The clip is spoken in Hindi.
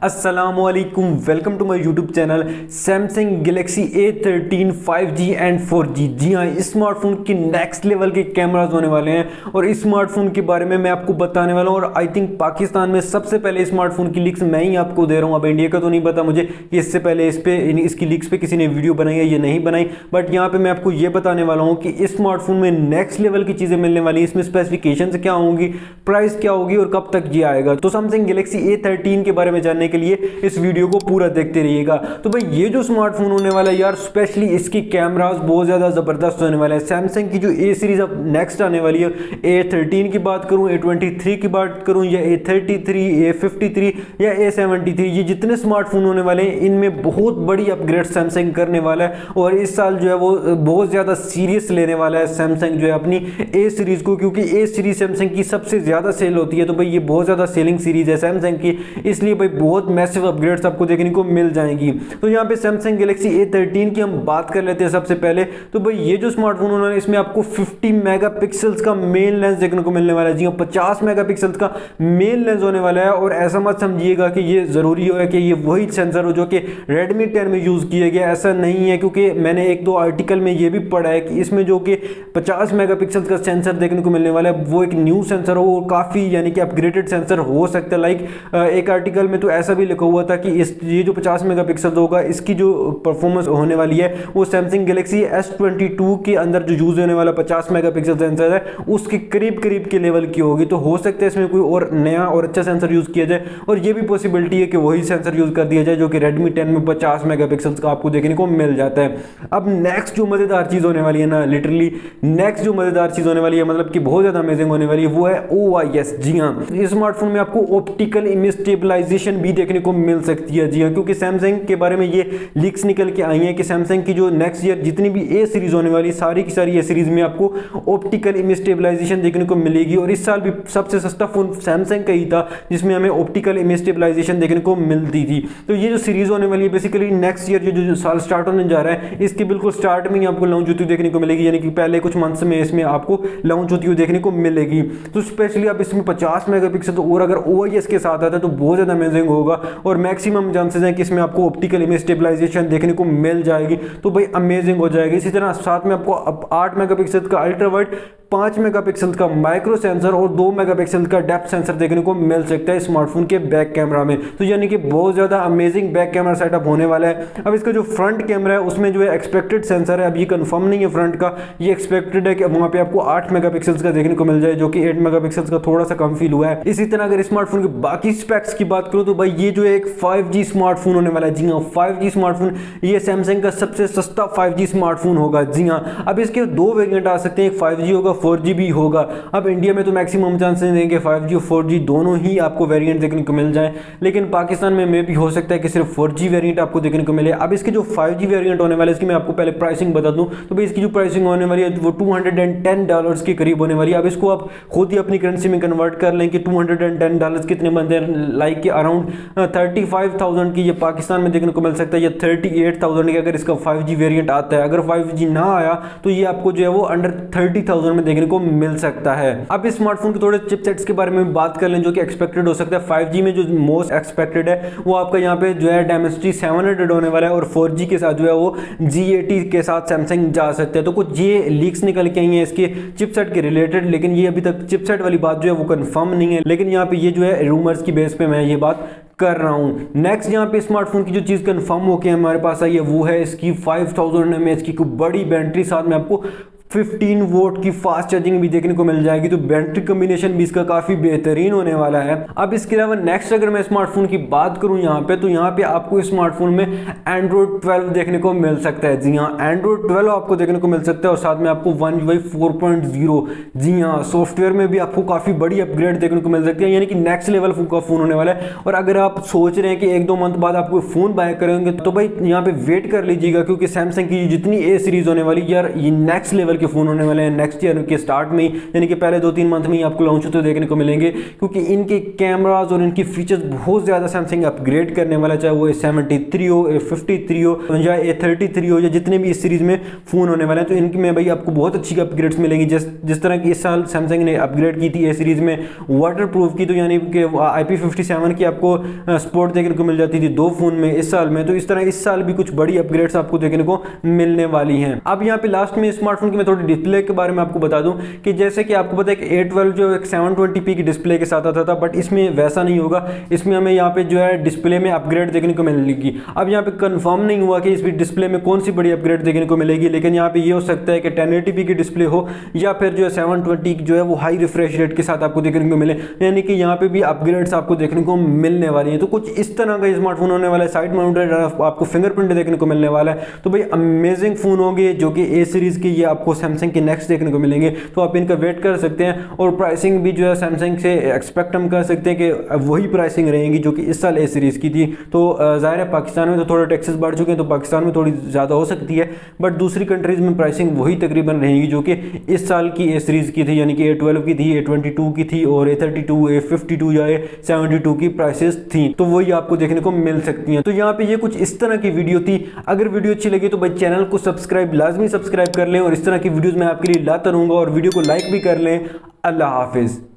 अस्सलामुअलैकुम, welcome to my YouTube channel Samsung Galaxy A13 5G and 4G। जी हाँ, इस स्मार्टफोन के नेक्स्ट लेवल के कैमराज होने वाले हैं और इस स्मार्टफोन के बारे में मैं आपको बताने वाला हूँ। और आई थिंक पाकिस्तान में सबसे पहले स्मार्टफोन की लीक्स मैं ही आपको दे रहा हूँ। अब इंडिया का तो नहीं पता मुझे कि इससे पहले इसकी लीक्स पे किसी ने वीडियो बनाई है या नहीं बनाई, बट यहाँ पे मैं आपको ये बताने वाला हूँ कि इस स्मार्टफोन में नेक्स्ट लेवल की चीज़ें मिलने वाली हैं। इसमें स्पेसिफिकेशन क्या होंगी, प्राइस क्या होगी और कब तक ये आएगा। तो सैमसंग गैलेक्सी A13 के बारे में जानने के लिए इस वीडियो को पूरा देखते रहिएगा। तो भाई ये जो स्मार्टफोन होने वाला है यार, स्पेशली इसकी कैमरास बहुत ज़्यादा ज़बरदस्त होने वाले हैं। सैमसंग की जो A सीरीज़ अब नेक्स्ट आने वाली है, A13 की बात करूं, A23 की बात करूं या A33, A53 या A73, ये जितने स्मार्टफोन होने वाले हैं इनमें बहुत बड़ी अपग्रेड सैमसंग करने वाला है। और इस साल जो है वो बहुत ज़्यादा सीरियस लेने वाला है सैमसंग जो है अपनी A सीरीज़ को, क्योंकि A सीरीज़ सैमसंग की सबसे ज़्यादा सेल होती है। तो भाई ये बहुत ज़्यादा सेलिंग सीरीज़ है सैमसंग की, इसलिए भाई बहुत मैसिव अपग्रेड्स आपको देखने को मिल जाएंगी। तो यहाँ पे सैमसंग गैलेक्सी A13 की हम बात कर लेते हैं सबसे पहले। तो भाई ये जो स्मार्टफोन होना है इसमें आपको 50 मेगापिक्सल्स का मेन लेंस देखने को मिलने वाला है। जी हाँ, 50 मेगापिक्सल्स का मेन लेंस होने वाला है। और ऐसा मत समझिएगा कि ये ज़रूरी हो कि ये वही सेंसर हो जो कि Redmi 10 में यूज़ किया गया, ऐसा नहीं है। क्योंकि मैंने एक दो आर्टिकल में ये भी पढ़ा है कि इसमें जो कि 50 मेगापिक्सल्स का सेंसर देखने को मिलने वाला है वो एक न्यू सेंसर हो, वो काफ़ी यानी कि अपग्रेडेड सेंसर हो सकता है। लाइक एक आर्टिकल में तो ऐसा भी लिखा हुआ था कि ये जो 50 मेगापिक्सल होगा इसकी जो परफॉर्मेंस होने वाली है वो सैमसंग गैलेक्सी S22 के अंदर जो यूज होने वाला 50 मेगापिक्सल सेंसर है उसके करीब करीब के लेवल की होगी। तो हो सकता है इसमें कोई और नया और अच्छा सेंसर यूज किया जाए, और ये भी पॉसिबिलिटी है कि वही सेंसर यूज कर दिया जाए जो कि Redmi 10 में 50 मेगापिक्सल का आपको देखने को मिल जाता है। अब नेक्स्ट जो मजेदार चीज होने वाली है ना, लिटरली नेक्स्ट जो मजेदार चीज होने वाली है, मतलब कि बहुत ज्यादा अमेजिंग होने वाली है, वो है OIS। जी हाँ, इस स्मार्टफोन में आपको ऑप्टिकल इमेज स्टेबलाइजेशन भी देखने को मिल सकती है। जी हाँ, क्योंकि सैमसंग के बारे में ये लीक्स निकल के आई हैं कि सैमसंग की जो नेक्स्ट ईयर जितनी भी A सीरीज होने वाली सारी की सारी A सीरीज में आपको ऑप्टिकल इमेज स्टेबलाइजेशन देखने को मिलेगी। और इस साल भी सबसे सस्ता फोन सैमसंग का ही था जिसमें हमें ऑप्टिकल इमेज स्टेबलाइजेशन देखने को मिलती थी। तो ये जो सीरीज होने वाली है बेसिकली नेक्स्ट ईयर जो साल स्टार्ट होने जा रहा है इसके बिल्कुल स्टार्ट में ही आपको लॉन्च होती हुई देखने को मिलेगी, यानी कि पहले कुछ मंथ्स में इसमें आपको लॉन्च होती हुई देखने को मिलेगी। तो स्पेशली आप इसमें 50 मेगापिक्सल तो और अगर OIS के साथ आता है तो बहुत ज़्यादा अमेजिंग होगा। और मैक्सिमम चांसेस हैं कि इसमें आपको ऑप्टिकल इमेज स्टेबलाइजेशन देखने को मिल जाएगी, तो भाई अमेजिंग हो जाएगी। इसी तरह साथ में आपको 8 मेगापिक्सल का अल्ट्रा वाइड, 5 मेगापिक्सल का माइक्रो सेंसर और 2 मेगापिक्सल का डेप्थ सेंसर देखने को मिल सकता है स्मार्टफोन के बैक कैमरा में। तो यानी कि बहुत ज़्यादा अमेजिंग बैक कैमरा सेटअप होने वाला है। अब इसका जो फ्रंट कैमरा है उसमें जो है एक्सपेक्टेड सेंसर है, अब ये कंफर्म नहीं है फ्रंट का, ये एक्सपेक्टेड है कि वहाँ पे आपको 8 मेगापिक्सल का देखने को मिल जाए, जो कि 8 मेगापिक्सल का थोड़ा सा कम फील हुआ है। इसी तरह अगर स्मार्टफोन के बाकी स्पेक्स की बात करूँ तो भाई ये जो है एक 5G स्मार्टफोन होने वाला है। जी हाँ, 5G स्मार्टफोन, ये सैमसंग का सबसे सस्ता 5G स्मार्टफोन होगा। जी हाँ, अब इसके दो वेरिएंट आ सकते हैं, एक 5G होगा, 4G भी होगा। अब इंडिया में तो मैक्सिमम चांसेस हैं कि 5G और 4G दोनों ही आपको वेरिएंट देखने को मिल जाए, लेकिन पाकिस्तान में मे भी हो सकता है कि सिर्फ 4G वेरिएंट आपको देखने को मिले। अब इसके जो 5G वेरिएंट होने वाले इसकी मैं आपको पहले प्राइसिंग बता दूं तो भाई इसकी जो प्राइसिंग होने वाली है वो $210 के करीब होने वाली है। अब इसको आप खुद ही अपनी करेंसी में कन्वर्ट कर लें कि $210 कितने बनते हैं, लाइक के अराउंड 35,000 की ये पाकिस्तान में देखने को मिल सकता है, या 38,000 की अगर इसका 5G वेरिएंट आता है। अगर 5G ना आया तो ये आपको जो है वो अंडर 30,000 में देखने को मिल सकता है। अब इस स्मार्टफोन के थोड़े चिपसेट्स के बारे में बात कर लें जो कि एक्सपेक्टेड हो सकता है। 5G में जो मोस्ट एक्सपेक्टेड है वो आपका यहाँ पे जो है Dimensity 700 होने वाला है, और 4G के साथ जो है वो G80 के साथ सैमसंग जा सकते हैं। तो कुछ ये लीक्स निकल के आई हैं इसके चिपसेट के रिलेटेड, लेकिन ये अभी तक चिपसेट वाली बात जो है वो कंफर्म नहीं है, लेकिन यहाँ पे ये जो है रूमर्स की बेस पे मैं ये बात कर रहा हूँ। नेक्स्ट यहाँ पे स्मार्टफोन की जो चीज़ कंफर्म होके हमारे पास आई है वो है इसकी 5000 mAh की बड़ी बैटरी, साथ में आपको 15 वोट की फास्ट चार्जिंग भी देखने को मिल जाएगी। तो बैटरी कॉम्बिनेशन भी इसका काफ़ी बेहतरीन होने वाला है। अब इसके अलावा नेक्स्ट अगर मैं स्मार्टफोन की बात करूं यहाँ पे, तो यहाँ पे आपको स्मार्टफोन में Android 12 देखने को मिल सकता है। जी हाँ, Android 12 आपको देखने को मिल सकता है, और साथ में आपको One UI 4.0। जी हाँ, सॉफ्टवेयर में भी आपको काफ़ी बड़ी अपग्रेड देखने को मिल सकती है, यानी कि नेक्स्ट लेवल का फ़ोन होने वाला है। और अगर आप सोच रहे हैं कि 1-2 मंथ बाद आप कोई फ़ोन बाय करेंगे तो भाई यहाँ पे वेट कर लीजिएगा, क्योंकि सैमसंग की जितनी A सीरीज़ होने वाली यार ये नेक्स्ट लेवल के फ़ोन होने वाले हैं नेक्स्ट ईयर के स्टार्ट में ही, यानी कि पहले 2-3 मंथ में ही आपको लॉन्च होते देखने को मिलेंगे, क्योंकि इनके कैमराज और इनकी फीचर्स बहुत ज़्यादा सैमसंग अपग्रेड करने वाला, चाहे वो A73 हो, A53 हो या A33 हो, या जितने भी इस सीरीज़ में फ़ोन होने वाले हैं, तो इनकी में भाई आपको बहुत अच्छी अपग्रेड्स मिलेंगी। जिस तरह की इस साल सैमसंग ने अपग्रेड की थी ए सीरीज़ में वाटर प्रूफ की, तो यानी कि IP57 की आपको सपोर्ट देखने को मिल जाती थी 2 फ़ोन में इस साल में, तो इस तरह इस साल भी कुछ बड़ी अपग्रेड्स आपको देखने को मिलने वाली हैं। अब यहाँ पे लास्ट में स्मार्टफोन की मैं थोड़ी डिस्प्ले के बारे में आपको बता दूं कि जैसे कि आपको पता है कि A12 जो एक 720p की डिस्प्ले के साथ आता था, बट इसमें वैसा नहीं होगा। इसमें हमें यहाँ पे जो है डिस्प्ले में अपग्रेड देखने को मिलेगी। अब यहाँ पे कंफर्म नहीं हुआ कि इस डिस्प्ले में कौन सी बड़ी अपग्रेड देखने को मिलेगी, लेकिन यहाँ पे ये हो सकता है कि 1080p की डिस्प्ले हो या फिर जो है 720 जो है वो हाई रिफ्रेश रेट के साथ आपको देखने को मिले, यानी कि यहाँ पे भी अपग्रेड्स आपको देखने को मिलने वाली है। तो कुछ इस तरह का स्मार्टफोन होने वाला है। साइड माउंटेड आपको फिंगरप्रिंट देखने को मिलने वाला है। तो भाई अमेजिंग फोन होंगे जो कि ए सीरीज के ये आपको सैमसंग के नेक्स्ट देखने को मिलेंगे, तो आप इनका वेट कर सकते हैं। और प्राइसिंग भी जो है सैमसंग से एक्सपेक्ट हम कर सकते हैं कि वही प्राइसिंग रहेगी जो कि इस साल ए सीरीज की थी। तो जाहिर है पाकिस्तान में तो थोड़े टैक्सेस बढ़ चुके हैं, तो पाकिस्तान में थोड़ी ज़्यादा हो सकती है, बट दूसरी कंट्रीज में प्राइसिंग वही तकरीबन रहेगी जो कि इस साल की ए सीरीज की थी, यानी कि A12 की थी, A22 की थी और A32, A52 या A72 की प्राइसेस थी, तो वही आपको देखने को मिल सकती हैं। तो यहाँ पे ये कुछ इस तरह की वीडियो थी। अगर वीडियो अच्छी लगी तो भाई चैनल को लाजमी सब्सक्राइब कर लें, और इस तरह की वीडियोस मैं आपके लिए लाता रहूँगा, और वीडियो को लाइक भी कर लें। अल्लाह हाफिज़।